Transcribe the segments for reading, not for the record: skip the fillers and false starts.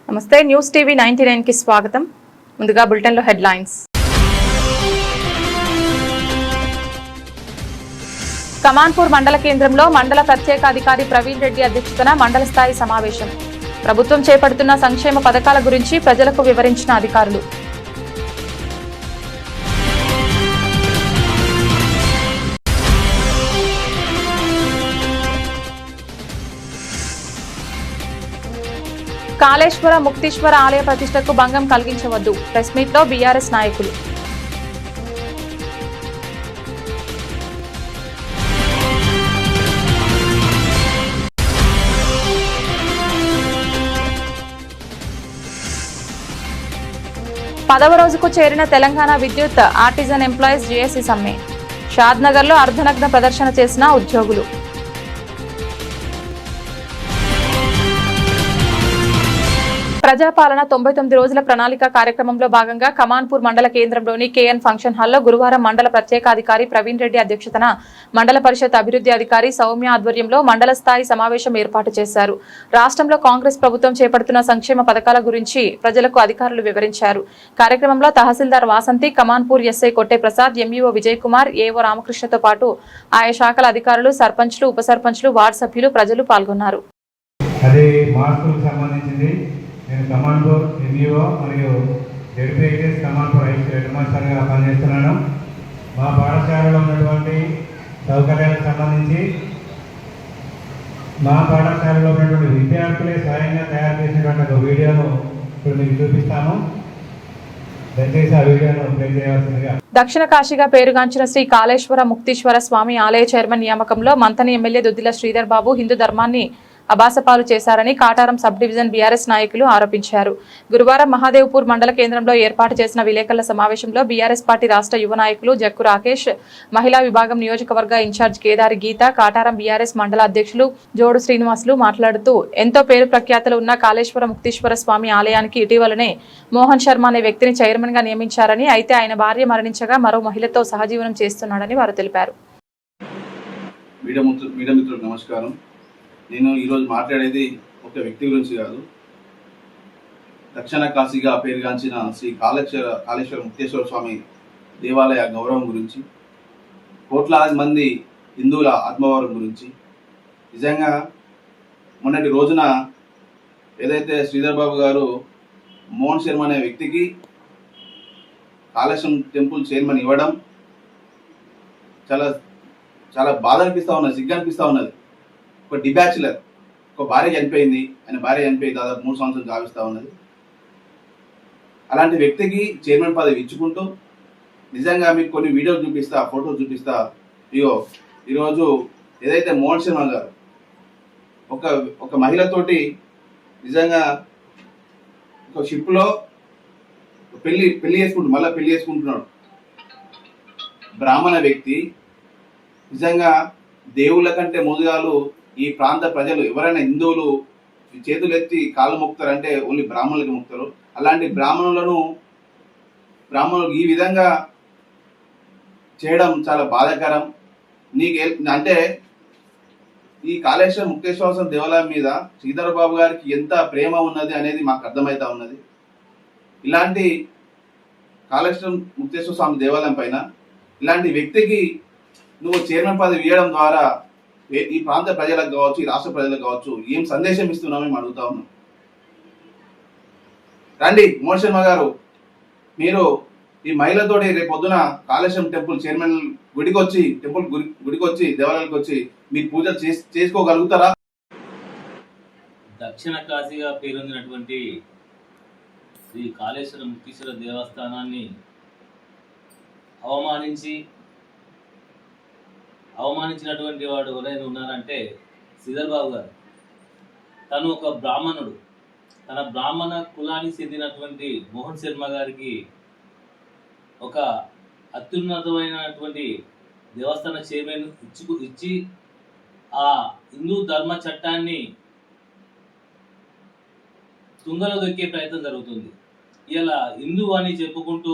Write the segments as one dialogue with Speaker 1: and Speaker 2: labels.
Speaker 1: నమస్తే news TV 99 కి స్వాగతం. ముందుగా బులెటిన్ లో హెడ్లైన్స్. కమాన్పూర్ మండల కేంద్రంలో మండల ప్రత్యేక అధికారి ప్రవీణ్ రెడ్డి అధ్యక్షతన మండల స్థాయి సమావేశం. ప్రభుత్వం చేపడుతున్న సంక్షేమ పథకాల గురించి ప్రజలకు వివరించిన అధికారులు. కాళేశ్వర ముక్తీశ్వర ఆలయ ప్రతిష్టకు భంగం కలిగించవద్దు. ప్రెస్ మీట్ లో బీఆర్ఎస్ నాయకులు. పదవ రోజుకు చేరిన తెలంగాణ విద్యుత్ ఆర్టిజన్ ఎంప్లాయీస్ జేఏసీ సమ్మె. షాద్ నగర్ లో అర్ధనగ్న ప్రదర్శన చేసిన ఉద్యోగులు. ప్రజాపాలన 99 రోజుల ప్రణాళిక కార్యక్రమంలో భాగంగా కమాన్పూర్ మండల కేంద్రంలోని కేఎన్ ఫంక్షన్ హాల్లో గురువారం మండల ప్రత్యేకాధికారి ప్రవీణ్ రెడ్డి అధ్యక్షతన మండల పరిషత్ అభివృద్ధి అధికారి సౌమ్య ఆధ్వర్యంలో మండల స్థాయి సమావేశం ఏర్పాటు చేశారు. రాష్ట్రంలో కాంగ్రెస్ ప్రభుత్వం చేపడుతున్న సంక్షేమ పథకాల గురించి ప్రజలకు అధికారులు వివరించారు. కార్యక్రమంలో తహసీల్దార్ వాసంతి, కమాన్పూర్ ఎస్ఐ కొట్టే ప్రసాద్, ఎంఈఓ విజయ్ కుమార్, ఏఓ రామకృష్ణతో పాటు ఆయా శాఖల అధికారులు, సర్పంచ్లు, ఉప సర్పంచ్లు, వార్డు సభ్యులు, ప్రజలు పాల్గొన్నారు.
Speaker 2: నేను కమాన్పూర్ ఎంఈఓ మరియు జెడ్పీహెచ్ఎస్ కమాన్పూర్ హెడ్ మాస్టర్గా పనిచేస్తున్నాను. మా పాఠశాలలో ఉన్నటువంటి సౌకర్యాలకు సంబంధించి మా పాఠశాలలో ఉన్నటువంటి విద్యార్థులే స్వయంగా తయారు చేసినటువంటి ఒక వీడియోను ఇప్పుడు మీకు చూపిస్తాము. దయచేసి ఆ వీడియోను ప్లే చేయవలసిందిగా.
Speaker 1: దక్షిణ కాశీగా పేరుగాంచిన శ్రీ కాళేశ్వర ముక్తీశ్వర స్వామి ఆలయ చైర్మన్ నియామకంలో మంతని ఎమ్మెల్యే దుద్దిల శ్రీధర్ బాబు హిందూ ధర్మాన్ని అబాసపాలు చేశారని కాటారం సబ్ డివిజన్ బీఆర్ఎస్ నాయకులు ఆరోపించారు. గురువారం మహాదేవ్పూర్ మండల కేంద్రంలో ఏర్పాటు చేసిన విలేకరుల సమావేశంలో బీఆర్ఎస్ పార్టీ రాష్ట్ర యువ నాయకులు జక్కు రాకేష్, మహిళా విభాగం నియోజకవర్గ ఇన్ఛార్జ్ కేదారి గీత, కాటారం బీఆర్ఎస్ మండల అధ్యక్షులు జోడు శ్రీనివాసులు మాట్లాడుతూ ఎంతో పేరు ప్రఖ్యాతలు ఉన్న కాళేశ్వర ముక్తీశ్వర స్వామి ఆలయానికి ఇటీవలనే మోహన్ శర్మ అనే వ్యక్తిని చైర్మన్ గా నియమించారని, అయితే ఆయన భార్య మరణించగా మరో మహిళతో సహజీవనం చేస్తున్నాడని వారు తెలిపారు.
Speaker 3: నమస్కారం. నేను ఈరోజు మాట్లాడేది ఒక వ్యక్తి గురించి కాదు, దక్షిణ కాశీగా పేరుగాంచిన శ్రీ కాళేశ్వర ముక్తేశ్వర స్వామి దేవాలయ గౌరవం గురించి, కోట్లాది మంది హిందువుల ఆత్మగౌరవం గురించి. నిజంగా మొన్నటి రోజున ఏదైతే శ్రీధర్ బాబు గారు మోహన్ శర్మ అనే వ్యక్తికి కాళేశ్వరం టెంపుల్ చైర్మన్ ఇవ్వడం చాలా చాలా బాధ అనిపిస్తూ ఉన్నది, సిగ్గు అనిపిస్తూ ఉన్నది. ఒక డిబ్యాచులర్, ఒక భార్య చనిపోయింది, ఆయన భార్య చనిపోయి దాదాపు 3 సంవత్సరాలు గావిస్తూ ఉన్నది. అలాంటి వ్యక్తికి చైర్మన్ పదవి ఇచ్చుకుంటూ నిజంగా మీకు కొన్ని వీడియోలు చూపిస్తా, ఫోటోలు చూపిస్తా. ఈరోజు ఏదైతే మోహన్ శర్మ గారు ఒక మహిళతోటి నిజంగా ఒక షిప్లో పెళ్లి చేసుకుంటున్నాడు. బ్రాహ్మణ వ్యక్తి. నిజంగా దేవుళ్ళ కంటే ముందుగాలు ఈ ప్రాంత ప్రజలు ఎవరైనా హిందువులు చేతులు ఎత్తి కాళ్ళు మొక్కుతారంటే ఓన్లీ బ్రాహ్మణులకి మొక్కుతారు. అలాంటి బ్రాహ్మణులు ఈ విధంగా చేయడం చాలా బాధాకరం. అంటే ఈ కాళేశ్వర ముక్తేశ్వర దేవాలయం మీద శ్రీధర్ బాబు గారికి ఎంత ప్రేమ ఉన్నది అనేది మాకు అర్థమవుతా ఉన్నది. ఇలాంటి కాళేశ్వరం ముక్తేశ్వర స్వామి దేవాలయం పైన ఇలాంటి వ్యక్తికి నువ్వు చైర్మన్ పదవి ఇవ్వడం ద్వారా ఈ ప్రాంత ప్రజలకు కావచ్చు, ఈ రాష్ట్ర ప్రజలకు కావచ్చు ఏం సందేశం ఇస్తున్నామో మేము అడుగుతా ఉన్నాం. రండి మోహన్ శర్మ గారు, మీరు ఈ మహిళతోటి రేపు పొద్దున కాళేశ్వరం టెంపుల్ చైర్మన్ గుడికి వచ్చి దేవాలయానికి వచ్చి మీరు పూజలు చేసుకోగలుగుతారా?
Speaker 4: దక్షిణ కాశీగా పేరొందినటువంటి శ్రీ కాళేశ్వర ముక్తీశ్వర దేవస్థానాన్ని అవమానించినటువంటి వాడు ఎవరైనా ఉన్నారంటే శ్రీధర్ బాబు గారు. తను ఒక బ్రాహ్మణుడు. తన బ్రాహ్మణ కులానికి చెందినటువంటి మోహన్ శర్మ గారికి ఒక అత్యున్నతమైనటువంటి దేవస్థాన చైర్మన్ ఇచ్చి ఆ హిందూ ధర్మ చట్టాన్ని తుంగలో దొక్కే ప్రయత్నం జరుగుతుంది. ఇలా హిందూ అని చెప్పుకుంటూ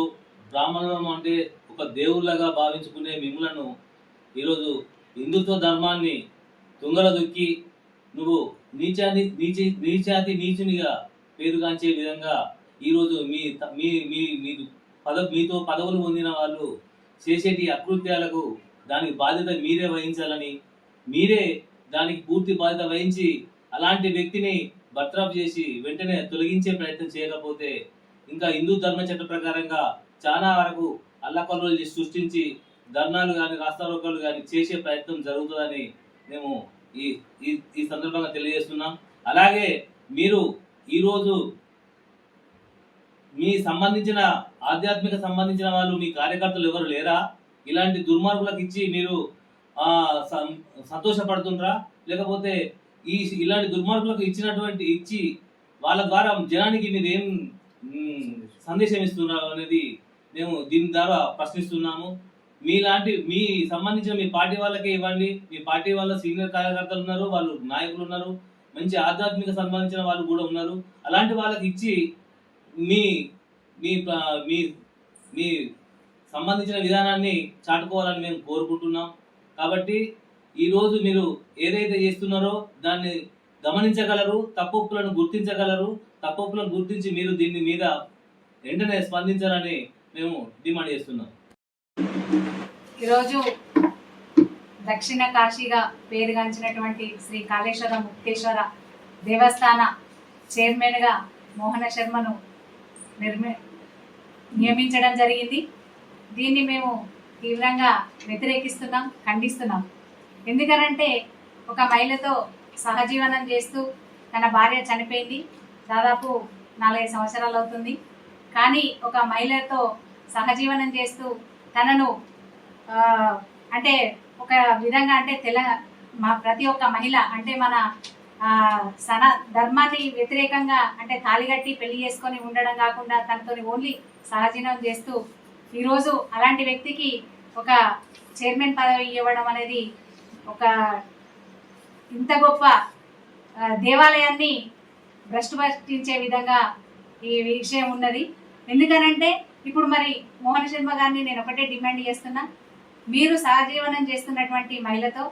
Speaker 4: బ్రాహ్మణం అంటే ఒక దేవుళ్ళగా భావించుకునే మిమ్ములను ఈరోజు హిందుత్వ ధర్మాన్ని తుంగల దొక్కి నువ్వు నీచాతి నీచునిగా పేరుగాంచే విధంగా ఈరోజు మీతో పదవులు పొందిన వాళ్ళు చేసేటి అకృత్యాలకు దానికి బాధ్యత మీరే వహించాలని, మీరే దానికి పూర్తి బాధ్యత వహించి అలాంటి వ్యక్తిని బర్తరఫ్ చేసి వెంటనే తొలగించే ప్రయత్నం చేయకపోతే ఇంకా హిందూ ధర్మ చట్ట ప్రకారంగా చాలా వరకు అల్లకల్లోలు సృష్టించి ధర్నాలు కానీ రాస్తారోకాలు కానీ చేసే ప్రయత్నం జరుగుతుందని మేము ఈ సందర్భంగా తెలియజేస్తున్నాం. అలాగే మీరు ఈరోజు మీ సంబంధించిన ఆధ్యాత్మిక సంబంధించిన వాళ్ళు మీ కార్యకర్తలు ఎవరు లేరా? ఇలాంటి దుర్మార్గులకు ఇచ్చి మీరు సంతోషపడుతుండ్రా? లేకపోతే ఇలాంటి దుర్మార్గులకు ఇచ్చి వాళ్ళ ద్వారా జనానికి మీరు ఏం సందేశం ఇస్తున్నారు అనేది మేము దీని ద్వారా ప్రశ్నిస్తున్నాము. మీ సంబంధించిన మీ పార్టీ వాళ్ళకే ఇవ్వండి. మీ పార్టీ వాళ్ళ సీనియర్ కార్యకర్తలు ఉన్నారు, వాళ్ళు నాయకులు ఉన్నారు, మంచి ఆధ్యాత్మిక సంబంధించిన వాళ్ళు కూడా ఉన్నారు. అలాంటి వాళ్ళకి ఇచ్చి మీ మీ మీ సంబంధించిన విధానాన్ని చాటుకోవాలని మేము కోరుకుంటున్నాం. కాబట్టి ఈరోజు మీరు ఏదైతే చేస్తున్నారో దాన్ని గమనించగలరు, తప్పులను గుర్తించగలరు. తప్పులను గుర్తించి మీరు దీని మీద వెంటనే స్పందించాలని మేము డిమాండ్ చేస్తున్నాం.
Speaker 5: ఈరోజు దక్షిణ కాశీగా పేరుగాంచినటువంటి శ్రీ కాళేశ్వర ముక్తేశ్వర దేవస్థాన చైర్మన్గా మోహన శర్మను నియమించడం జరిగింది. దీన్ని మేము తీవ్రంగా వ్యతిరేకిస్తున్నాం, ఖండిస్తున్నాం. ఎందుకనంటే ఒక మహిళతో సహజీవనం చేస్తూ తన భార్య చనిపోయింది, దాదాపు 4-5 సంవత్సరాలు అవుతుంది. కానీ ఒక మహిళతో సహజీవనం చేస్తూ తనను అంటే ఒక విధంగా అంటే ప్రతి ఒక్క మహిళ అంటే మన ధర్మాన్ని వ్యతిరేకంగా అంటే తాళిగట్టి పెళ్లి చేసుకొని ఉండడం కాకుండా తనతో ఓన్లీ సహజీవనం చేస్తూ ఈరోజు అలాంటి వ్యక్తికి ఒక చైర్మన్ పదవి ఇవ్వడం అనేది ఒక ఇంత గొప్ప దేవాలయాన్ని భ్రష్టు పట్టించే విధంగా ఈ విషయం ఉన్నది. ఎందుకనంటే ఇప్పుడు మరి మోహన శర్మ గారిని నేను ఒకటే డిమాండ్ చేస్తున్నా, మీరు సహజీవనం చేస్తున్నటువంటి మహిళతో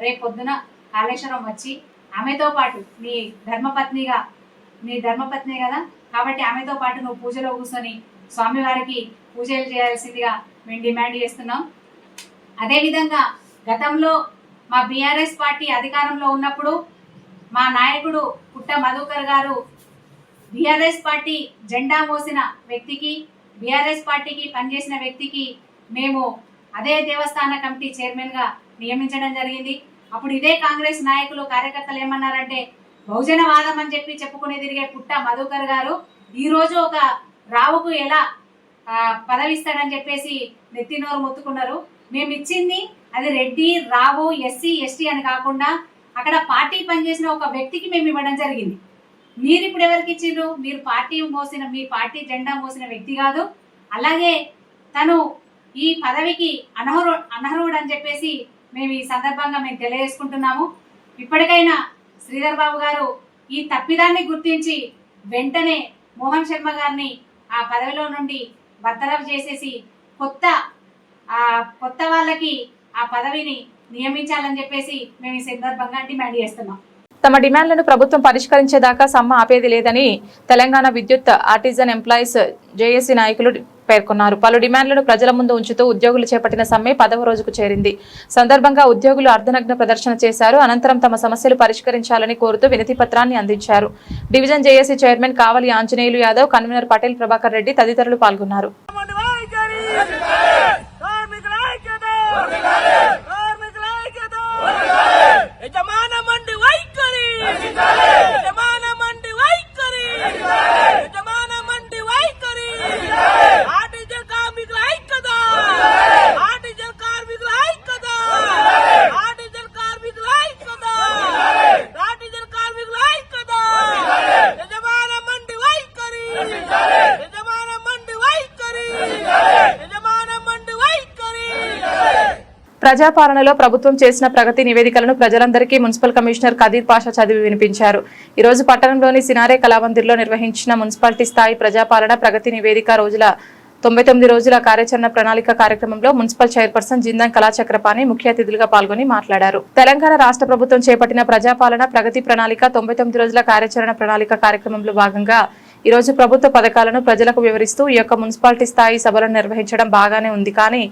Speaker 5: రేపు పొద్దున కాళేశ్వరం వచ్చి ఆమెతో పాటు నీ ధర్మపత్ని కదా కాబట్టి ఆమెతో పాటు నువ్వు పూజలో కూర్చొని స్వామివారికి పూజలు చేయాల్సిందిగా మేము డిమాండ్ చేస్తున్నాం. అదేవిధంగా గతంలో మా బీఆర్ఎస్ పార్టీ అధికారంలో ఉన్నప్పుడు మా నాయకుడు పుట్ట మధుకర్ గారు బీఆర్ఎస్ పార్టీ జెండా మోసిన వ్యక్తికి, బీఆర్ఎస్ పార్టీకి పనిచేసిన వ్యక్తికి మేము అదే దేవస్థాన కమిటీ చైర్మన్గా నియమించడం జరిగింది. అప్పుడు ఇదే కాంగ్రెస్ నాయకులు కార్యకర్తలు ఏమన్నారంటే బహుజనవాదం అని చెప్పి చెప్పుకునే తిరిగే పుట్ట మధుకర్ గారు ఈరోజు ఒక రావుకు ఎలా పదవి ఇస్తాడని చెప్పేసి నెత్తినోరు మొత్తుకున్నారు. మేము ఇచ్చింది అది రెడ్డి, రావు, ఎస్సీ, ఎస్టీ అని కాకుండా అక్కడ పార్టీ పనిచేసిన ఒక వ్యక్తికి మేము ఇవ్వడం జరిగింది. మీరు ఇప్పుడు ఎవరికి ఇచ్చిండ్రు? మీరు మీ పార్టీ జెండా మోసిన వ్యక్తి కాదు. అలాగే తను ఈ పదవికి అనర్హుడు అని చెప్పేసి మేము ఈ సందర్భంగా మేము తెలియజేసుకుంటున్నాము. ఇప్పటికైనా శ్రీధర్ బాబు గారు ఈ తప్పిదాన్ని గుర్తించి వెంటనే మోహన్ శర్మ గారిని ఆ పదవిలో నుండి బర్తరఫ్ చేసేసి కొత్త వాళ్ళకి ఆ పదవిని నియమించాలని చెప్పేసి మేము ఈ సందర్భంగా డిమాండ్ చేస్తున్నాం.
Speaker 1: తమ డిమాండ్లను ప్రభుత్వం పరిష్కరించేదాకా సమ్మె ఆపేది లేదని తెలంగాణ విద్యుత్ ఆర్టిజన్ ఎంప్లాయీస్ జేఏసీ నాయకులు పేర్కొన్నారు. పలు డిమాండ్లను ప్రజల ముందు ఉంచుతూ ఉద్యోగులు చేపట్టిన సమ్మె 10వ రోజుకు చేరింది. సందర్భంగా ఉద్యోగులు అర్ధనగ్న ప్రదర్శన చేశారు. అనంతరం తమ సమస్యలు పరిష్కరించాలని కోరుతూ వినతి పత్రాన్ని అందించారు. డివిజన్ జేఏసీ చైర్మన్ కావలి ఆంజనేయులు యాదవ్, కన్వీనర్ పటేల్ ప్రభాకర్ రెడ్డి తదితరులు పాల్గొన్నారు. ప్రజాపాలనలో ప్రభుత్వం చేసిన ప్రగతి నివేదికలను ప్రజలందరికీ మున్సిపల్ కమిషనర్ కదీర్ పాషా చదివి వినిపించారు. ఈ రోజు పట్టణంలోని సినారే కళామందిర్లో నిర్వహించిన మున్సిపాలిటీ స్థాయి ప్రజాపాలన ప్రగతి నివేదిక రోజుల 99 రోజుల కార్యాచరణ ప్రణాళిక కార్యక్రమంలో మున్సిపల్ చైర్పర్సన్ జిందం కళాచక్రపాణి ముఖ్య అతిథులుగా పాల్గొని మాట్లాడారు. తెలంగాణ రాష్ట్ర ప్రభుత్వం చేపట్టిన ప్రజాపాలన ప్రగతి ప్రణాళిక 99 రోజుల కార్యాచరణ ప్రణాళిక కార్యక్రమంలో భాగంగా ఈ రోజు ప్రభుత్వ పథకాలను ప్రజలకు వివరిస్తూ ఈ యొక్క మున్సిపాలిటీ స్థాయి సభలను నిర్వహించడం బాగానే ఉంది, కానీ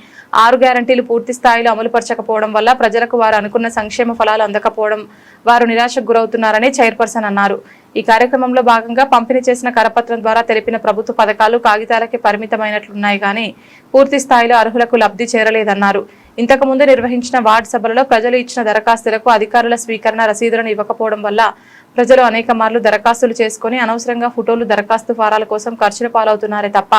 Speaker 1: 6 గ్యారంటీలు పూర్తి స్థాయిలో అమలుపరచకపోవడం వల్ల ప్రజలకు వారు అనుకున్న సంక్షేమ ఫలాలు అందకపోవడం వారు నిరాశకు గురవుతున్నారని చైర్పర్సన్ అన్నారు. ఈ కార్యక్రమంలో భాగంగా పంపిణీ చేసిన కరపత్రం ద్వారా తెలిపిన ప్రభుత్వ పథకాలు కాగితాలకే పరిమితమైనట్లున్నాయి, కానీ పూర్తి స్థాయిలో అర్హులకు లబ్ధి చేరలేదన్నారు. ఇంతకు ముందు నిర్వహించిన వార్డు సభలలో ప్రజలు ఇచ్చిన దరఖాస్తులకు అధికారుల స్వీకరణ రసీదులను ఇవ్వకపోవడం వల్ల ప్రజలు అనేక మార్లు దరఖాస్తులు చేసుకుని అనవసరంగా ఫోటోలు దరఖాస్తు ఫారాల కోసం ఖర్చుల పాలవుతున్నారే తప్ప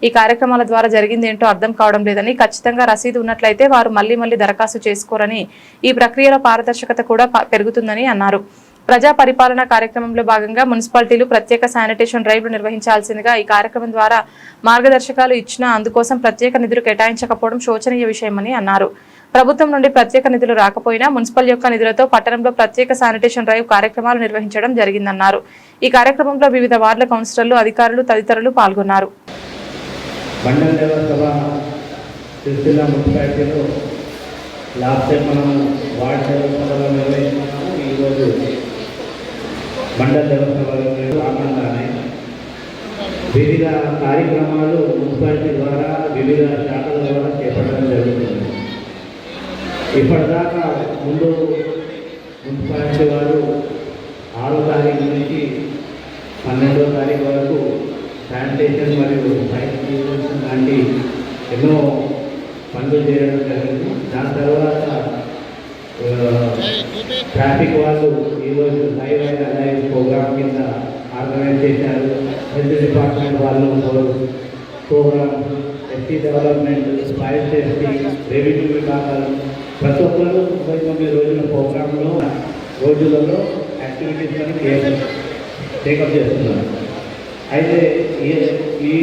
Speaker 1: ఈ కార్యక్రమాల ద్వారా జరిగిందేంటో అర్థం కావడం లేదని, ఖచ్చితంగా రసీదు ఉన్నట్లయితే వారు మళ్లీ దరఖాస్తు చేసుకోరని, ఈ ప్రక్రియలో పారదర్శకత కూడా పెరుగుతుందని అన్నారు. ప్రజా పరిపాలన కార్యక్రమంలో భాగంగా మున్సిపాలిటీలు ప్రత్యేక శానిటేషన్ డ్రైవ్లు నిర్వహించాల్సిందిగా ఈ కార్యక్రమం ద్వారా మార్గదర్శకాలు ఇచ్చినా అందుకోసం ప్రత్యేక నిధులు కేటాయించకపోవడం శోచనీయ విషయమని అన్నారు. ప్రభుత్వం నుండి ప్రత్యేక నిధులు రాకపోయినా మున్సిపల్ యొక్క నిధులతో పట్టణంలో ప్రత్యేక శానిటేషన్ డ్రైవ్ కార్యక్రమాలు నిర్వహించడం జరిగిందన్నారు. ఈ కార్యక్రమంలో వివిధ వార్డుల కౌన్సిలర్లు, అధికారులు తదితరులు పాల్గొన్నారు.
Speaker 2: మండల దేవస్థానాలు ఆనందాన్ని వివిధ కార్యక్రమాలు మున్సిపాలిటీ ద్వారా వివిధ శాఖల ద్వారా చేపట్టడం జరుగుతుంది. ఇప్పటిదాకా ముందు మున్సిపాలిటీ వారు 6వ తారీఖు నుంచి 12వ తారీఖు వరకు శానిటేషన్ మరియు సైట్ క్లీనింగ్ లాంటి ఎన్నో పనులు చేయడం జరిగింది. దాని తర్వాత ట్రాఫిక్ వాళ్ళు ఈరోజు లైవ్ అండ్ అలైవ్ ప్రోగ్రామ్ కింద ఆర్గనైజ్ చేశారు. హెల్త్ డిపార్ట్మెంట్ వాళ్ళు programme, ST development, fire safety, revenue విభాగాలు ప్రతి ఒక్కరు 99 రోజుల ప్రోగ్రాంలో రోజులలో యాక్టివిటీస్లను టేకప్ చేస్తున్నారు. అయితే ఈ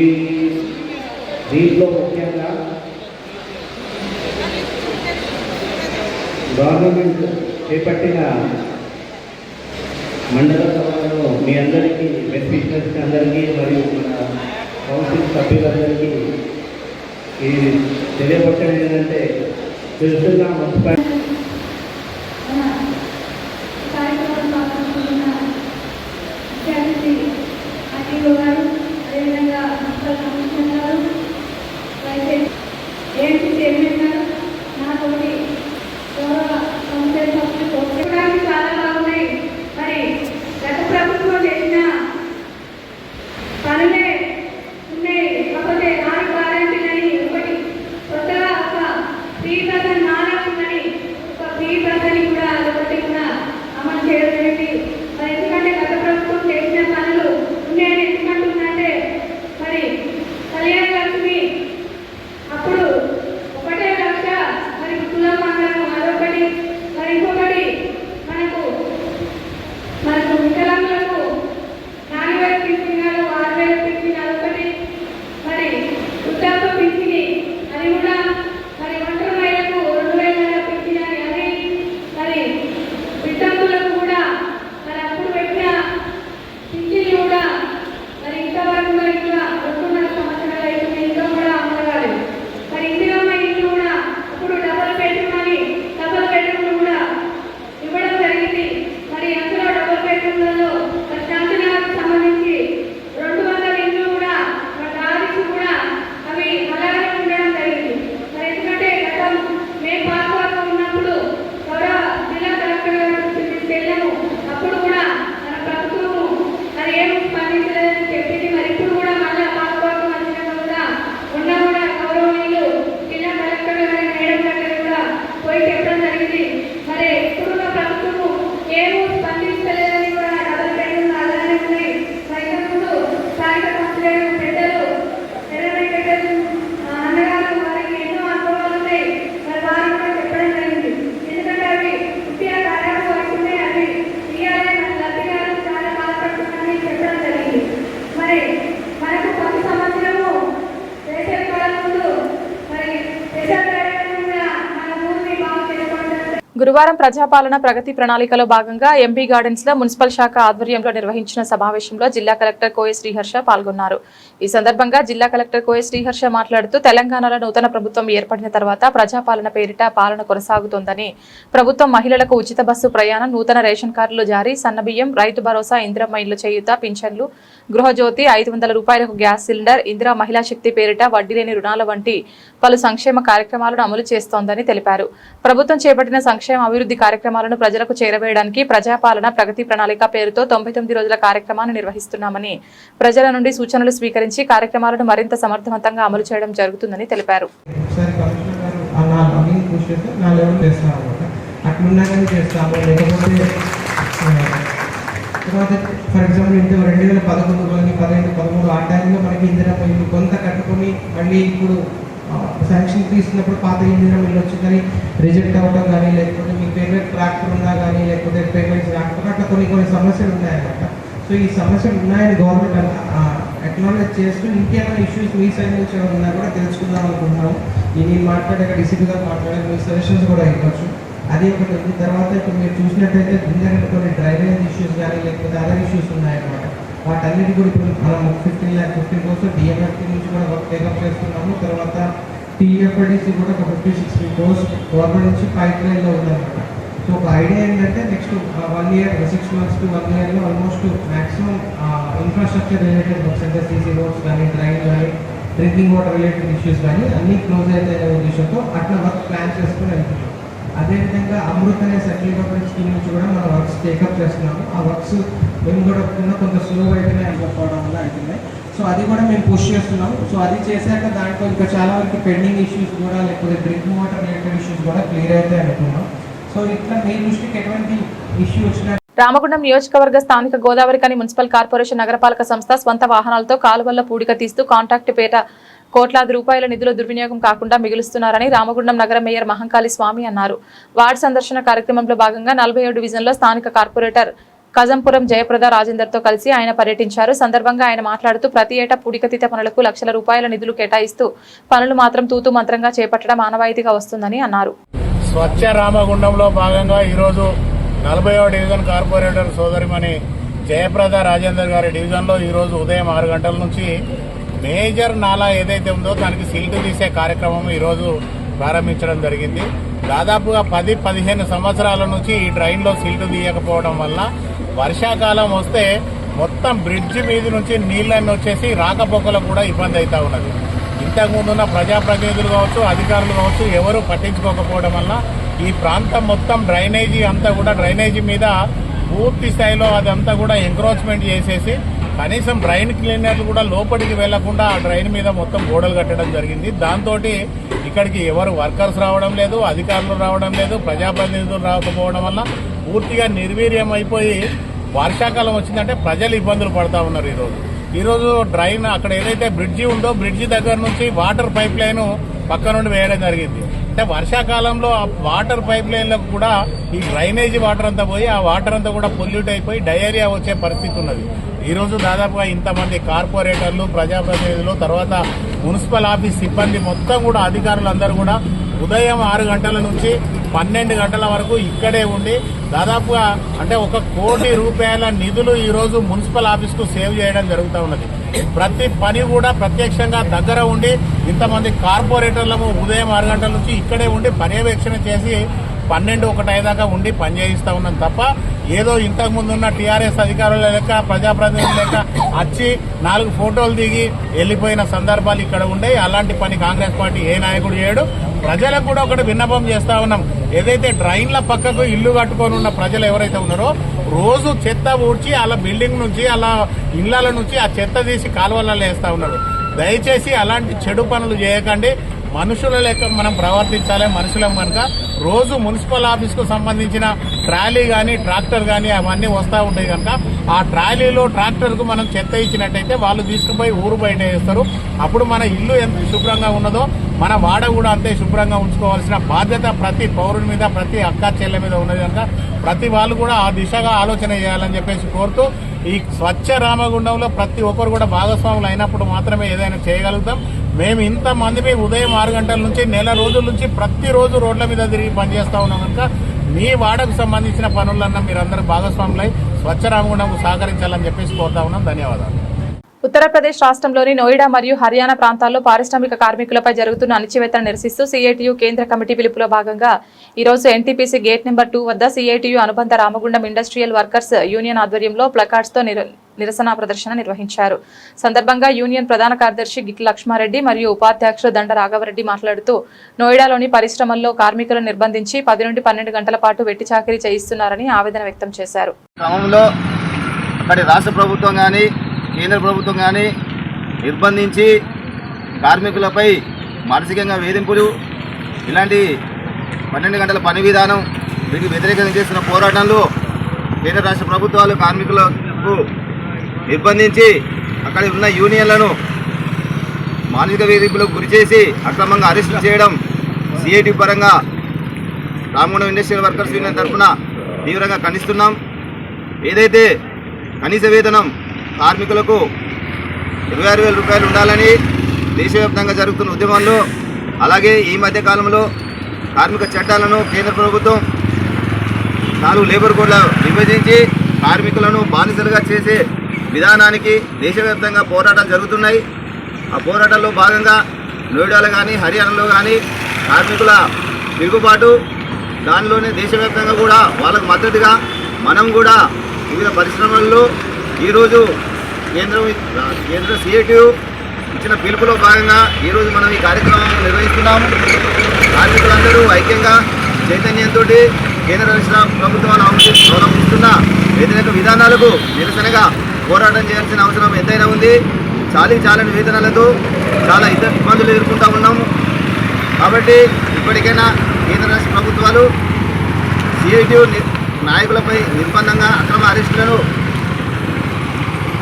Speaker 2: దీంట్లో ముఖ్యంగా గవర్నమెంట్ చేపట్టిన మండల సభలను మీ అందరికీ, బెనిఫిషియర్స్కి అందరికీ మరియు మన కౌన్సిల్ సభ్యులందరికీ ఇది తెలియపట్టడం ఏంటంటే తెలుస్తున్న మున్సిపాలిటీ
Speaker 6: మనకు వికలాంగులకు 4000 పింఛన్లు, 6000 పింఛన్లు
Speaker 1: గురువారం ప్రజాపాలన ప్రగతి ప్రణాళికలో భాగంగా ఎంపీ గార్డెన్స్ లో మున్సిపల్ శాఖ ఆధ్వర్యంలో నిర్వహించిన సమావేశంలో జిల్లా కలెక్టర్ కోయ శ్రీహర్ష పాల్గొన్నారు. ఈ సందర్భంగా జిల్లా కలెక్టర్ కోయ శ్రీహర్ష మాట్లాడుతూ తెలంగాణలో నూతన ప్రభుత్వం ఏర్పడిన తర్వాత ప్రజాపాలన పేరిట పాలన కొనసాగుతోందని, ప్రభుత్వం మహిళలకు ఉచిత బస్సు ప్రయాణం, నూతన రేషన్ కార్డులు జారీ, సన్నబియ్యం, రైతు భరోసా, ఇందిరమ్మ ఇళ్లు చేయూత, పింఛన్లు, గృహజ్యోతి, 500 రూపాయలకు గ్యాస్ సిలిండర్, ఇందిరా మహిళా శక్తి పేరిట వడ్డీ లేని రుణాల వంటి పలు సంక్షేమ కార్యక్రమాలను అమలు చేస్తోందని తెలిపారు. ప్రభుత్వం చేపట్టిన సంక్షేమ అభివృద్ధి కార్యక్రమాలను ప్రజలకు చేరవేయడానికి ప్రజాపాలన ప్రగతి ప్రణాళిక పేరుతో 99 రోజుల కార్యక్రమాన్ని నిర్వహిస్తున్నామని, ప్రజల నుండి సూచనలు స్వీకరించి కార్యక్రమాలను మరింత సమర్థవంతంగా అమలు చేయడం జరుగుతుందని తెలిపారు.
Speaker 6: ఫర్ ఎగ్జాంపుల్ 2011 13 ఆ టైంలో మనకి ఇందిరమ్మ ఇల్లు కొంత కట్టుకొని మళ్ళీ ఇప్పుడు శాంక్షన్ తీసుకున్నప్పుడు పాత ఇందిరమ్మ ఇల్లు వచ్చిందని రిజెక్ట్ అవ్వడం కానీ, లేకపోతే మీ పేమెంట్ ట్రాక్టర్ ఉన్నా కానీ, లేకపోతే పేమెంట్స్ రాకపోతే అట్లా కొన్ని సమస్యలు ఉన్నాయన్నమాట. సో ఈ సమస్యలు ఉన్నాయని గవర్నమెంట్ అక్నాలెడ్జ్ చేస్తూ ఇంకేమైనా ఇష్యూస్ మీ సైడ్ నుంచి ఉన్నా కూడా తెలుసుకుందాం అనుకుంటున్నాము. నేను మాట్లాడే డిసిపి గారు మాట్లాడే మీ సజెషన్స్ కూడా ఇవ్వచ్చు. అది ఒకటి ఉంది. తర్వాత ఇప్పుడు మీరు చూసినట్టయితే ఇండియన్ కొన్ని డ్రైనేజ్ ఇష్యూస్ కానీ, లేకపోతే అదర్ ఇష్యూస్ ఉన్నాయన్నమాట. వాటన్నిటి కూడా ఇప్పుడు మనం 15 crores డిఎంఎఫ్టీ నుంచి కూడా వర్క్ టేకప్ చేస్తున్నాము. తర్వాత టీఎఫ్ఐడిసి కూడా ఒక 50-60 crores గవర్నమెంట్ నుంచి పైప్ లైన్లో ఉందన్నమాట. సో ఒక ఐడియా ఏంటంటే నెక్స్ట్ 1 year 6 months to 1 yearలో almost maximum infrastructure related works అంటే సీసీ రోడ్స్ కానీ, డ్రైన్ కానీ, డ్రింకింగ్ వాటర్ రిలేటెడ్ ఇష్యూస్ కానీ అన్నీ క్లోజ్ అయితే ఉద్దేశంతో అట్లా వర్క్ ప్లాన్ చేసుకుని వెళ్తున్నాం. అదేవిధంగా అమృత్ అనే సెంట్రల్ గవర్నమెంట్ స్కీమ్ నుంచి కూడా మనం వర్క్స్ టేకప్ చేస్తున్నాము. ఆ వర్క్స్ మేము కూడా కొంత స్లోగా అయితేనే అయిపోవడం వల్ల అవుతున్నాయి. సో అది కూడా మేము పుష్ చేస్తున్నాము. సో అది చేశాక దాంట్లో ఇంకా చాలా వరకు పెండింగ్ ఇష్యూస్ కూడా, లేకపోతే డ్రింకింగ్ వాటర్ రిలేటెడ్ ఇష్యూస్ కూడా క్లియర్ అయితే అనుకున్నాం. సో ఇట్లా మీ దృష్టికి ఎటువంటి ఇష్యూ వచ్చినా
Speaker 1: రామగుండం నియోజకవర్గ స్థానిక గోదావరికని మున్సిపల్ కార్పొరేషన్ నగరపాలక సంస్థ స్వంత వాహనాలతో కాలువల్లో పూడిక తీస్తూ కాంట్రాక్ట్ పేట కోట్లాది రూపాయల నిధుల దుర్వినియోగం కాకుండా మిగులుస్తున్నారని రామగుండం నగర మేయర్ మహంకాళి స్వామి అన్నారు. వార్డు సందర్శన కార్యక్రమంలో భాగంగా 47 డివిజన్లో స్థానిక కార్పొరేటర్ కజంపురం జయప్రద రాజేందర్తో కలిసి ఆయన పర్యటించారు. సందర్భంగా ఆయన మాట్లాడుతూ ప్రతి ఏటా పూడికతీత పనులకు లక్షల రూపాయల నిధులు కేటాయిస్తూ పనులు మాత్రం తూతు మంత్రంగా చేపట్టడం ఆనవాయితీగా వస్తుందని అన్నారు.
Speaker 7: స్వచ్ఛ రామగుండంలో భాగంగా ఈరోజు 40వ డివిజన్ కార్పొరేటర్ సోదరిమణి జయప్రద రాజేందర్ గారి డివిజన్లో ఈరోజు ఉదయం 6 గంటల నుంచి మేజర్ నాలా ఏదైతే ఉందో దానికి సిల్ట్ తీసే కార్యక్రమం ఈరోజు ప్రారంభించడం జరిగింది. దాదాపుగా 10-15 సంవత్సరాల నుంచి ఈ డ్రైన్లో సిల్ట్ తీయకపోవడం వల్ల వర్షాకాలం వస్తే మొత్తం బ్రిడ్జి మీద నుంచి నీళ్ళన్నీ వచ్చేసి రాకపోకలకు కూడా ఇబ్బంది అవుతా ఉన్నది. ఇంతకుముందున్న ప్రజాప్రతినిధులు కావచ్చు, అధికారులు కావచ్చు, ఎవరు పట్టించుకోకపోవడం వల్ల ఈ ప్రాంతం మొత్తం డ్రైనేజీ మీద పూర్తి స్థాయిలో అదంతా కూడా ఎంక్రోచ్మెంట్ చేసేసి కనీసం డ్రైన్ క్లీనర్లు కూడా లోపలికి వెళ్లకుండా ఆ డ్రైన్ మీద మొత్తం గోడలు కట్టడం జరిగింది. దాంతో ఇక్కడికి ఎవరు వర్కర్స్ రావడం లేదు, అధికారులు రావడం లేదు, ప్రజాప్రతినిధులు రాకపోవడం వల్ల పూర్తిగా నిర్వీర్యం అయిపోయి వర్షాకాలం వచ్చిందంటే ప్రజలు ఇబ్బందులు పడతా ఉన్నారు. ఈరోజు డ్రైన్ అక్కడ ఏదైతే బ్రిడ్జి ఉందో బ్రిడ్జి దగ్గర నుంచి వాటర్ పైప్ లైన్ పక్క నుండి వేయడం జరిగింది. అంటే వర్షాకాలంలో ఆ వాటర్ పైప్ లైన్లకు కూడా ఈ డ్రైనేజీ వాటర్ అంతా పోయి ఆ వాటర్ అంతా కూడా పొల్యూట్ అయిపోయి డయేరియా వచ్చే పరిస్థితి ఉన్నది. ఈరోజు దాదాపుగా ఇంతమంది కార్పొరేటర్లు, ప్రజాప్రతినిధులు, తర్వాత మున్సిపల్ ఆఫీస్ సిబ్బంది మొత్తం కూడా అధికారులందరూ కూడా ఉదయం 6 గంటల నుంచి 12 గంటల వరకు ఇక్కడే ఉండి దాదాపుగా అంటే 1 కోటి రూపాయల నిధులు ఈరోజు మున్సిపల్ ఆఫీస్కు సేవ్ చేయడం జరుగుతూ ఉన్నది. ప్రతి పని కూడా ప్రత్యక్షంగా దగ్గర ఉండి ఇంతమంది కార్పొరేటర్లము ఉదయం 6 గంటల నుంచి ఇక్కడే ఉండి పర్యవేక్షణ చేసి 12-1 దాకా ఉండి పనిచేయిస్తా ఉన్నాం తప్ప ఏదో ఇంతకు ముందున్న టీఆర్ఎస్ అధికారుల లెక్క, ప్రజాప్రతినిధుల లెక్క వచ్చి 4 ఫోటోలు దిగి వెళ్లిపోయిన సందర్భాలు ఇక్కడ ఉండే. అలాంటి పని కాంగ్రెస్ పార్టీ ఏ నాయకుడు చేయడు. ప్రజలకు కూడా ఒకటి విన్నపం చేస్తా ఉన్నాం. ఏదైతే డ్రైన్ల పక్కకు ఇల్లు కట్టుకొని ఉన్న ప్రజలు ఎవరైతే ఉన్నారో రోజు చెత్త ఊడ్చి అలా బిల్డింగ్ నుంచి అలా ఇళ్ల నుంచి ఆ చెత్త తీసి కాలువలలో వేస్తా ఉన్నారు. దయచేసి అలాంటి చెడు పనులు చేయకండి. మనుషుల లెక్క మనం ప్రవర్తించాలి. మనుషులం కనుక రోజు మున్సిపల్ ఆఫీస్కు సంబంధించిన ట్రాలీ కానీ, ట్రాక్టర్ కానీ అవన్నీ వస్తూ ఉంటాయి కనుక ఆ ట్రాలీలో ట్రాక్టర్కు మనం చెత్త ఇచ్చినట్టయితే వాళ్ళు తీసుకుపోయి ఊరు బయట వేస్తారు. అప్పుడు మన ఇల్లు ఎంత శుభ్రంగా ఉన్నదో మన వాడ కూడా అంతే శుభ్రంగా ఉంచుకోవాల్సిన బాధ్యత ప్రతి పౌరుని మీద, ప్రతి అక్క చెల్లె మీద ఉన్నది కనుక ప్రతి వాళ్ళు కూడా ఆ దిశగా ఆలోచన చేయాలని చెప్పేసి కోరుతూ ఈ స్వచ్ఛ రామగుండంలో ప్రతి ఒక్కరు కూడా భాగస్వాములు అయినప్పుడు మాత్రమే ఏదైనా చేయగలుగుతాం. మేము ఇంతమంది ఉదయం 6 గంటల నుంచి నెల రోజుల నుంచి ప్రతిరోజు రోడ్ల మీద తిరిగి పనిచేస్తా ఉన్నాం కనుక మీ వాడకు సంబంధించిన పనులన్నా మీరందరూ భాగస్వాములై స్వచ్ఛ రామగుండంకు సహకరించాలని చెప్పేసి కోరుతా ఉన్నాం. ధన్యవాదాలు.
Speaker 1: ఉత్తరప్రదేశ్ రాష్ట్రంలోని నోయిడా మరియు హర్యానా ప్రాంతాల్లో పారిశ్రామిక కార్మికులపై జరుగుతున్న అణచివేతను నిరసిస్తూ సిఐటియు కేంద్ర కమిటీ పిలుపులో భాగంగా ఈరోజు ఎన్టీపీసీ గేట్ నెంబర్ 2 వద్ద సిఐటియు అనుబంధ రామగుండం ఇండస్ట్రియల్ వర్కర్స్ యూనియన్ ఆధ్వర్యంలో ప్లకార్డ్స్తో నిరసన ప్రదర్శన నిర్వహించారు. సందర్భంగా యూనియన్ ప్రధాన కార్యదర్శి గిట్ల లక్ష్మారెడ్డి మరియు ఉపాధ్యక్షులు దండ రాఘవరెడ్డి మాట్లాడుతూ నోయిడాలోని పరిశ్రమల్లో కార్మికులను నిర్బంధించి 10 నుండి 12 గంటల పాటు వెట్టి చాకిరీ చేయిస్తున్నారని ఆవేదన వ్యక్తం చేశారు.
Speaker 8: క్రమంలో అక్కడి రాష్ట్ర ప్రభుత్వం కానీ కేంద్ర ప్రభుత్వం కానీ నిర్బంధించి కార్మికులపై మానసికంగా వేధింపులు, ఇలాంటి 12 గంటల పని విధానం, దీనికి వ్యతిరేకంగా చేస్తున్న పోరాటంలో కేంద్ర రాష్ట్ర ప్రభుత్వాలు కార్మికులకు నిర్బంధించి అక్కడ ఉన్న యూనియన్లను మానసిక వేధింపులకు గురిచేసి అక్రమంగా అరెస్టు చేయడం సిఐటి పరంగా రామగుండం ఇండస్ట్రియల్ వర్కర్స్ యూనియన్ తరఫున తీవ్రంగా ఖండిస్తున్నాం. ఏదైతే కనీస వేతనం కార్మికులకు 26,000 రూపాయలు ఉండాలని దేశవ్యాప్తంగా జరుగుతున్న ఉద్యమంలో, అలాగే ఈ మధ్య కాలంలో కార్మిక చట్టాలను కేంద్ర ప్రభుత్వం 4 లేబర్ కోడ్లు విభజించి కార్మికులను బానిసలుగా చేసే విధానానికి దేశవ్యాప్తంగా పోరాటాలు జరుగుతున్నాయి. ఆ పోరాటాల్లో భాగంగా నోయిడాలో కానీ హర్యానాలో కానీ కార్మికుల తిరుగుబాటు, దానిలోనే దేశవ్యాప్తంగా కూడా వాళ్ళకు మద్దతుగా మనం కూడా వివిధ పరిశ్రమల్లో ఈరోజు కేంద్ర సిఐటియు ఇచ్చిన పిలుపులో భాగంగా ఈరోజు మనం ఈ కార్యక్రమం నిర్వహిస్తున్నాము. కార్మికులందరూ ఐక్యంగా చైతన్యంతో కేంద్ర రాష్ట్ర ప్రభుత్వాలు అవలంబిస్తున్న వ్యతిరేక విధానాలకు నిరసనగా పోరాటం చేయాల్సిన అవసరం ఎంతైనా ఉంది. చాలని వేతనాలతో చాలా ఇబ్బందులు ఎదుర్కొంటూ ఉన్నాము. కాబట్టి ఇప్పటికైనా కేంద్ర రాష్ట్ర ప్రభుత్వాలు సిఐటియు నాయకులపై నిర్బంధంగా అక్రమ అరెస్టులను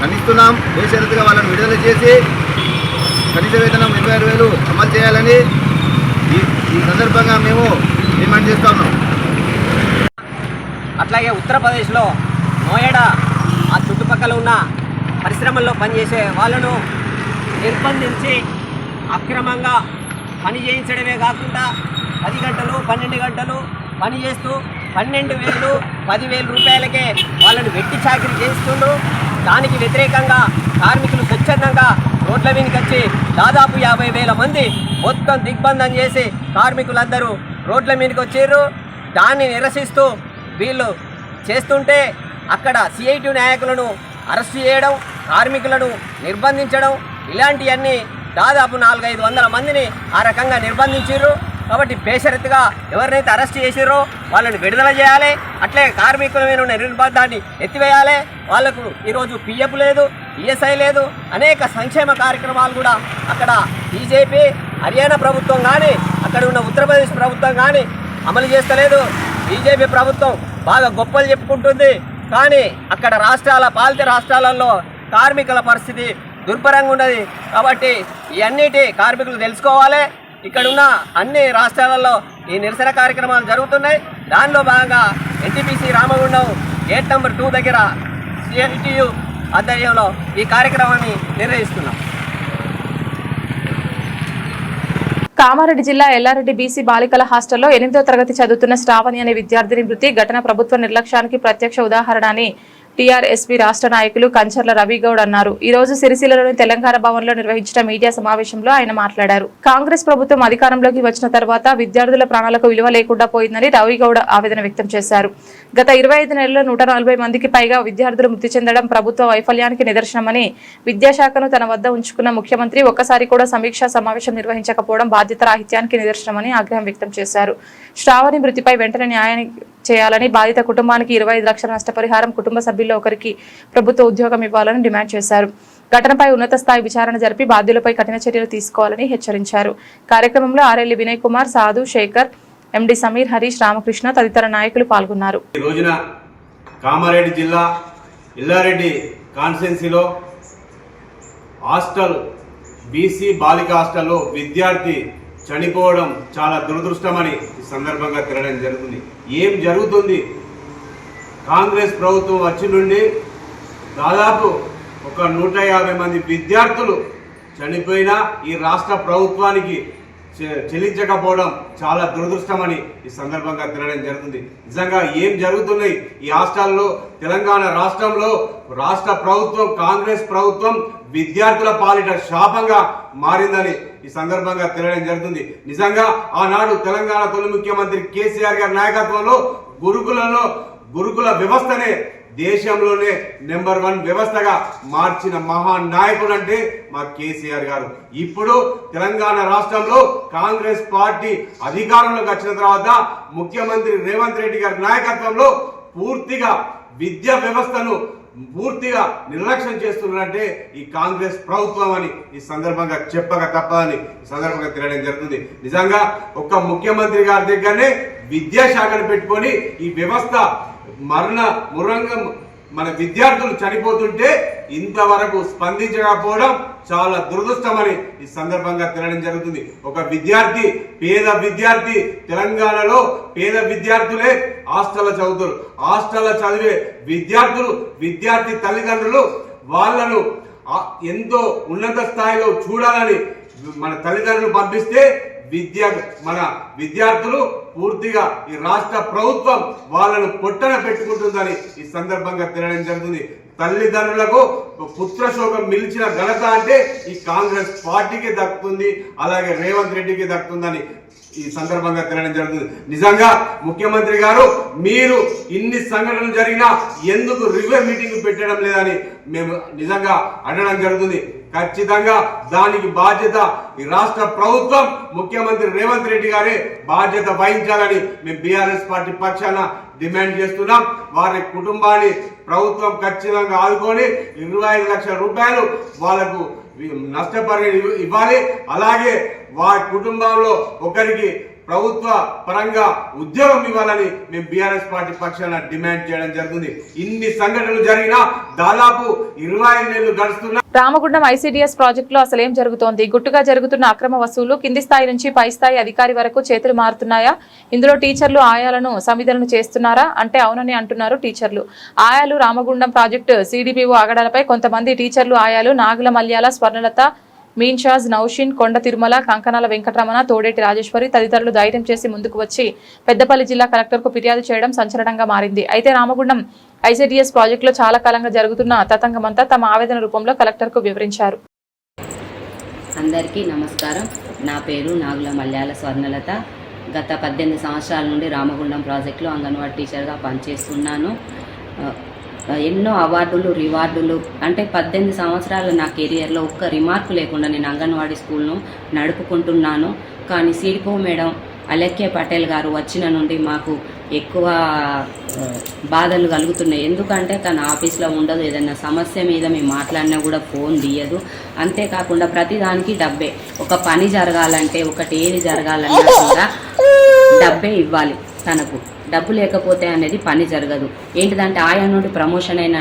Speaker 8: ఖండిస్తున్నాం. బేషరతుగా వాళ్ళని విడుదల చేసి కనీస వేతనం 26,000 అమలు చేయాలని ఈ సందర్భంగా మేము డిమాండ్ చేస్తూ ఉన్నాం.
Speaker 9: అట్లాగే ఉత్తరప్రదేశ్లో నోయిడా ఆ చుట్టుపక్కల ఉన్న పరిశ్రమల్లో పనిచేసే వాళ్ళను నిర్బంధించి అక్రమంగా పని చేయించడమే కాకుండా 10 గంటలు 12 గంటలు పని చేస్తూ 12,000 10,000 రూపాయలకే వాళ్ళని వెట్టి చాకిరీ చేస్తుండ్రు. దానికి వ్యతిరేకంగా కార్మికులు స్వచ్ఛందంగా రోడ్ల మీదకి వచ్చి దాదాపు 50,000 మంది మొత్తం దిగ్బంధం చేసి కార్మికులందరూ రోడ్ల మీదకి వచ్చారు. దాన్ని నిరసిస్తూ వీళ్ళు చేస్తుంటే అక్కడ సిఐటి నాయకులను అరెస్టు చేయడం, కార్మికులను నిర్బంధించడం, ఇలాంటివన్నీ దాదాపు 400-500 మందిని ఆ రకంగా నిర్బంధించారు. కాబట్టి బేషరతుగా ఎవరినైతే అరెస్ట్ చేసిరో వాళ్ళని విడుదల చేయాలి. అట్లే కార్మికుల మీద ఉన్న నిర్బంధాన్ని ఎత్తివేయాలి. వాళ్లకు ఈరోజు పిఎఫ్ లేదు, ఈఎస్ఐ లేదు, అనేక సంక్షేమ కార్యక్రమాలు కూడా అక్కడ బీజేపీ హర్యానా ప్రభుత్వం కానీ అక్కడ ఉన్న ఉత్తరప్రదేశ్ ప్రభుత్వం కానీ అమలు చేస్తలేదు. బీజేపీ ప్రభుత్వం బాగా గొప్పలు చెప్పుకుంటుంది, కానీ అక్కడ పాలిత రాష్ట్రాలలో కార్మికుల పరిస్థితి దుర్భరంగా ఉన్నది. కాబట్టి ఇవన్నిటి కార్మికులు తెలుసుకోవాలి. ఇక్కడున్న అన్ని రాష్ట్రాలలో ఈ నిరసన కార్యక్రమాలు జరుగుతున్నాయి. దానిలో భాగంగా ఎన్టీపీసీ రామగుండం గేట్ నెంబర్ 2 దగ్గర సిఐటియు ఆధ్వర్యంలో ఈ కార్యక్రమాన్ని నిర్వహిస్తున్నాం.
Speaker 1: కామారెడ్డి జిల్లా ఎల్లారెడ్డి బీసీ బాలికల హాస్టల్లో 8వ తరగతి చదువుతున్న శ్రావణి అనే విద్యార్థిని మృతి ఘటన ప్రభుత్వ నిర్లక్ష్యానికి ప్రత్యక్ష ఉదాహరణ అని టీఆర్ఎస్పీ రాష్ట్ర నాయకులు కంచర్ల రవిగౌడ్ అన్నారు. ఈ రోజు సిరిసిల్లలోని తెలంగాణ భవన్ లో నిర్వహించిన మీడియా సమావేశంలో ఆయన మాట్లాడారు. కాంగ్రెస్ ప్రభుత్వం అధికారంలోకి వచ్చిన తర్వాత విద్యార్థుల ప్రాణాలకు విలువ లేకుండా పోయిందని రవిగౌడ్ ఆవేదన వ్యక్తం చేశారు. గత 25 నెలల్లో 140 మందికి పైగా విద్యార్థులు మృతి చెందడం ప్రభుత్వ వైఫల్యానికి నిదర్శనమని, విద్యాశాఖను తన వద్ద ఉంచుకున్న ముఖ్యమంత్రి ఒక్కసారి కూడా సమీక్షా సమావేశం నిర్వహించకపోవడం బాధ్యత రాహిత్యానికి నిదర్శనమని ఆగ్రహం వ్యక్తం చేశారు. శ్రావణి మృతిపై వెంటనే న్యాయాన్ని చేయాలని, బాధిత కుటుంబానికి 25 లక్షల నష్టపరిహారం, కుటుంబ సభ్యుల్లో ఒకరికి ప్రభుత్వ ఉద్యోగం ఇవ్వాలని డిమాండ్ చేశారు. ఘటనపై ఉన్నత స్థాయి విచారణ జరిపి బాధ్యులపై కఠిన చర్యలు తీసుకోవాలని హెచ్చరించారు. కార్యక్రమంలో ఆర్ఎల్లి వినయ్ కుమార్, సాధు, శేఖర్, ఎండి సమీర్, హరీష్, రామకృష్ణ తదితర నాయకులు పాల్గొన్నారు.
Speaker 10: ఈ రోజున కామారెడ్డి జిల్లా ఎల్లారెడ్డి కాన్స్టిట్యున్సీలో హాస్టల్ బీసీ బాలిక హాస్టల్లో విద్యార్థి చనిపోవడం చాలా దురదృష్టమని ఈ సందర్భంగా తిరగడం జరుగుతుంది. ఏం జరుగుతుంది? కాంగ్రెస్ ప్రభుత్వం వచ్చి నుండి దాదాపు ఒక 150 మంది విద్యార్థులు చనిపోయినా ఈ రాష్ట్ర ప్రభుత్వానికి చెల్లించకపోవడం చాలా దురదృష్టమని ఈ సందర్భంగా తెలియడం జరుగుతుంది. నిజంగా ఏం జరుగుతున్నాయి ఈ రాష్ట్రాల్లో? తెలంగాణ రాష్ట్రంలో రాష్ట్ర ప్రభుత్వం, కాంగ్రెస్ ప్రభుత్వం విద్యార్థుల పాలిట శాపంగా మారిందని ఈ సందర్భంగా తెలియడం జరుగుతుంది. నిజంగా ఆనాడు తెలంగాణ తొలి ముఖ్యమంత్రి కేసీఆర్ గారి నాయకత్వంలో గురుకుల వ్యవస్థనే దేశంలోనే నెంబర్ 1 వ్యవస్థగా మార్చిన మహానాయకుడు అంటే మా కేసీఆర్ గారు. ఇప్పుడు తెలంగాణ రాష్ట్రంలో కాంగ్రెస్ పార్టీ అధికారంలోకి వచ్చిన తర్వాత ముఖ్యమంత్రి రేవంత్ రెడ్డి గారి నాయకత్వంలో పూర్తిగా విద్యా వ్యవస్థను పూర్తిగా నిర్లక్ష్యం చేస్తున్నారంటే ఈ కాంగ్రెస్ ప్రభుత్వం అని ఈ సందర్భంగా చెప్పక తప్పదని ఈ సందర్భంగా తెలియడం జరుగుతుంది. నిజంగా ఒక్క ముఖ్యమంత్రి గారి దగ్గరనే విద్యాశాఖను పెట్టుకొని ఈ వ్యవస్థ మురంగం మన విద్యార్థులు చనిపోతుంటే ఇంతవరకు స్పందించకపోవడం చాలా దురదృష్టమని ఈ సందర్భంగా తెలియడం జరుగుతుంది. ఒక విద్యార్థి, పేద విద్యార్థి, తెలంగాణలో పేద విద్యార్థులే హాస్టల్లో చదువుతారు. హాస్టల్లో చదివే విద్యార్థి తల్లిదండ్రులు వాళ్ళను ఎంతో ఉన్నత స్థాయిలో చూడాలని మన తల్లిదండ్రులు పంపిస్తే మన విద్యార్థులు పూర్తిగా ఈ రాష్ట్ర ప్రభుత్వం వాళ్ళను పొట్టన పెట్టుకుంటుందని ఈ సందర్భంగా తెలియడం జరుగుతుంది. తల్లిదండ్రులకు పుత్రశోకం మిలిచిన ఘనత అంటే ఈ కాంగ్రెస్ పార్టీకి దక్కుతుంది, అలాగే రేవంత్ రెడ్డికి దక్కుతుందని ఈ సందర్భంగా తెలియడం జరుగుతుంది. నిజంగా ముఖ్యమంత్రి గారు మీరు ఇన్ని సంఘటనలు జరిగినా ఎందుకు రివ్యూ మీటింగ్ పెట్టడం లేదని మేము నిజంగా అడగడం జరుగుతుంది. ఖచ్చితంగా దానికి బాధ్యత ఈ రాష్ట్ర ప్రభుత్వం, ముఖ్యమంత్రి రేవంత్ రెడ్డి గారే బాధ్యత వహించాలని మేము బీఆర్ఎస్ పార్టీ పక్షాన డిమాండ్ చేస్తున్నాం. వారి కుటుంబాన్ని ప్రభుత్వం ఖచ్చితంగా ఆదుకొని 25 లక్షల రూపాయలు వాళ్లకు నష్టపరిహారం ఇవ్వాలి. అలాగే వారి కుటుంబంలో ఒకరికి ప్రభుత్వ పరంగా ఉద్యోగం ఇవ్వాలని మేము బీఆర్ఎస్ పార్టీ పక్షాన డిమాండ్ చేయడం జరుగుతుంది. ఇన్ని సంఘటనలు జరిగినా దాదాపు 25 ఏళ్లు గడుస్తున్నా
Speaker 1: రామగుండం ఐసీడీఎస్ ప్రాజెక్టులో అసలేం జరుగుతోంది? గుట్టుగా జరుగుతున్న అక్రమ వసూలు కింది స్థాయి నుంచి పై స్థాయి అధికారి వరకు చేతులు మారుతున్నాయా? ఇందులో టీచర్లు ఆయాలను సమిధులను చేస్తున్నారా అంటే అవునని అంటున్నారు టీచర్లు. ఆయాలు రామగుండం ప్రాజెక్టు CDPO ఆగడాలపై కొంతమంది టీచర్లు ఆయాలు నాగుల మల్యాల, స్వర్ణలత, మీన్షాజ్, నౌషిన్, కొండ తిరుమల, కంకనాల వెంకటరమణ, తోడేటి రాజేశ్వరి తదితరులు ధైర్యం చేసి ముందుకు వచ్చి పెద్దపల్లి జిల్లా కలెక్టర్కు ఫిర్యాదు చేయడం సంచలనంగా మారింది. అయితే రామగుండం ఐసీడీఎస్ ప్రాజెక్టులో చాలా కాలంగా జరుగుతున్న తతంగమంతా తమ ఆవేదన రూపంలో కలెక్టర్కు వివరించారు.
Speaker 11: అందరికీ నమస్కారం. నా పేరు నాగుల మల్యాల స్వర్ణలత. గత 18 సంవత్సరాల నుండి రామగుండం ప్రాజెక్టులో అంగన్వాడీ టీచర్గా పనిచేస్తున్నాను. ఎన్నో అవార్డులు, రివార్డులు, అంటే 18 సంవత్సరాల నా కెరియర్లో ఒక్క రిమార్కు లేకుండా నేను అంగన్వాడీ స్కూల్ను నడుపుకుంటున్నాను. కానీ CDPO మేడం అలెక్కే పటేల్ గారు వచ్చిన నుండి మాకు ఎక్కువ బాధలు కలుగుతున్నాయి. ఎందుకంటే తన ఆఫీస్లో ఉండదు, ఏదైనా సమస్య మీద మేము మాట్లాడినా కూడా ఫోన్ తీయదు. అంతేకాకుండా ప్రతిదానికి డబ్బే. ఒక పని జరగాలంటే, ఒకటి ఏది జరగాలన్నా కూడా డబ్బే ఇవ్వాలి. తనకు డబ్బు లేకపోతే అనేది పని జరగదు. ఏంటిదంటే ఆయా నుండి ప్రమోషన్ అయిన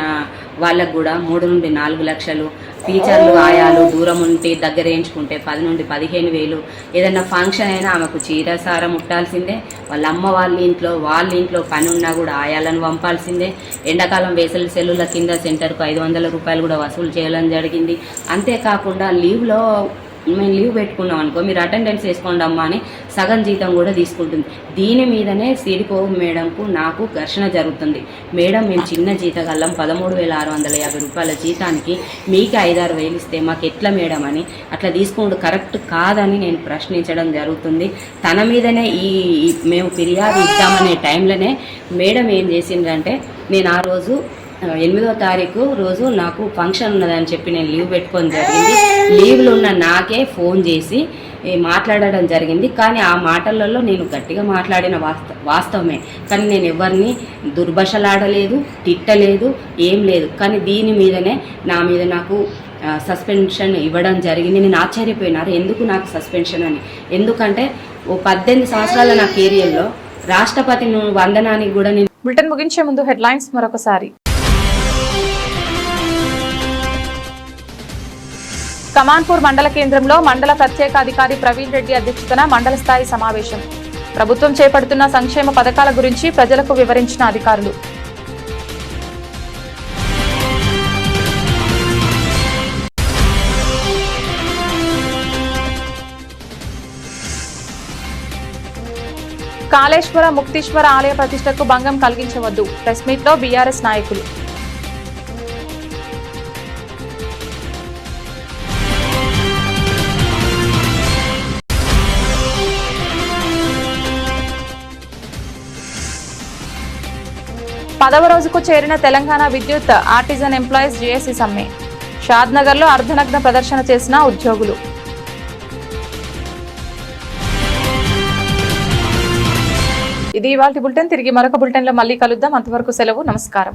Speaker 11: వాళ్ళకు కూడా 3 నుండి 4 లక్షలు, టీచర్లు ఆయాలు దూరం ఉంటే దగ్గర వేయించుకుంటే 10 నుండి 15,000. ఏదైనా ఫంక్షన్ అయినా ఆమెకు చీరసార ముట్టాల్సిందే. వాళ్ళ అమ్మ వాళ్ళ ఇంట్లో పని ఉన్నా కూడా ఆయాలను పంపాల్సిందే. ఎండాకాలం వేసవి సెలవుల కింద సెంటర్కు 500 రూపాయలు కూడా వసూలు చేయడం జరిగింది. అంతేకాకుండా మేము లీవ్ పెట్టుకున్నాం అనుకో, మీరు అటెండెన్స్ వేసుకోండి అమ్మా అని సగం జీతం కూడా తీసుకుంటుంది. దీని మీదనే CDPO మేడంకు నాకు ఘర్షణ జరుగుతుంది. మేడం, మేము చిన్న జీతగల్లం 13,650 రూపాయల జీతానికి మీకు 5-6 వేలు ఇస్తే మాకు ఎట్లా మేడం అని అట్లా తీసుకుంటూ కరెక్ట్ కాదని నేను ప్రశ్నించడం జరుగుతుంది. తన మీదనే మేము ఫిర్యాదు ఇద్దామనే టైంలోనే మేడం ఏం చేసిందంటే, నేను ఆ రోజు 8వ తారీఖు రోజు నాకు ఫంక్షన్ ఉన్నదని చెప్పి నేను లీవ్ పెట్టుకొని జరిగింది. లీవ్లో ఉన్న నాకే ఫోన్ చేసి మాట్లాడడం జరిగింది. కానీ ఆ మాటలలో నేను గట్టిగా మాట్లాడిన వాస్తవమే. కానీ నేను ఎవరిని దుర్భాషలాడలేదు, తిట్టలేదు, ఏం లేదు. కానీ దీని మీదనే నాకు సస్పెన్షన్ ఇవ్వడం జరిగింది. నేను ఆశ్చర్యపోయినారు ఎందుకు నాకు సస్పెన్షన్ అని. ఎందుకంటే 18 సంవత్సరాల నా కెరియర్లో రాష్ట్రపతి వందనానికి కూడా నేను.
Speaker 1: బులెటిన్ ముగించే ముందు హెడ్లైన్స్ మరొకసారి. కమాన్పూర్ మండల కేంద్రంలో మండల ప్రత్యేకాధికారి ప్రవీణ్ రెడ్డి అధ్యక్షతన మండల స్థాయి సమావేశం. ప్రభుత్వం చేపడుతున్న సంక్షేమ పథకాల గురించి ప్రజలకు వివరించిన అధికారులు. కాళేశ్వర ముక్తీశ్వర ఆలయ ప్రతిష్టకు భంగం కలిగించవద్దు. ప్రెస్ మీట్లో బీఆర్ఎస్ నాయకులు. పదవ రోజుకు చేరిన తెలంగాణ విద్యుత్ ఆర్టిజన్ ఎంప్లాయీస్ జేఏసీ సమ్మె. షాద్నగర్లో అర్ధనగ్న ప్రదర్శన చేసిన ఉద్యోగులు. ఇది ఇవాల్టి బులెటిన్. తిరిగి మరొక బులెటిన్లో మళ్ళీ కలుద్దాం. అంతవరకు సెలవు. నమస్కారం.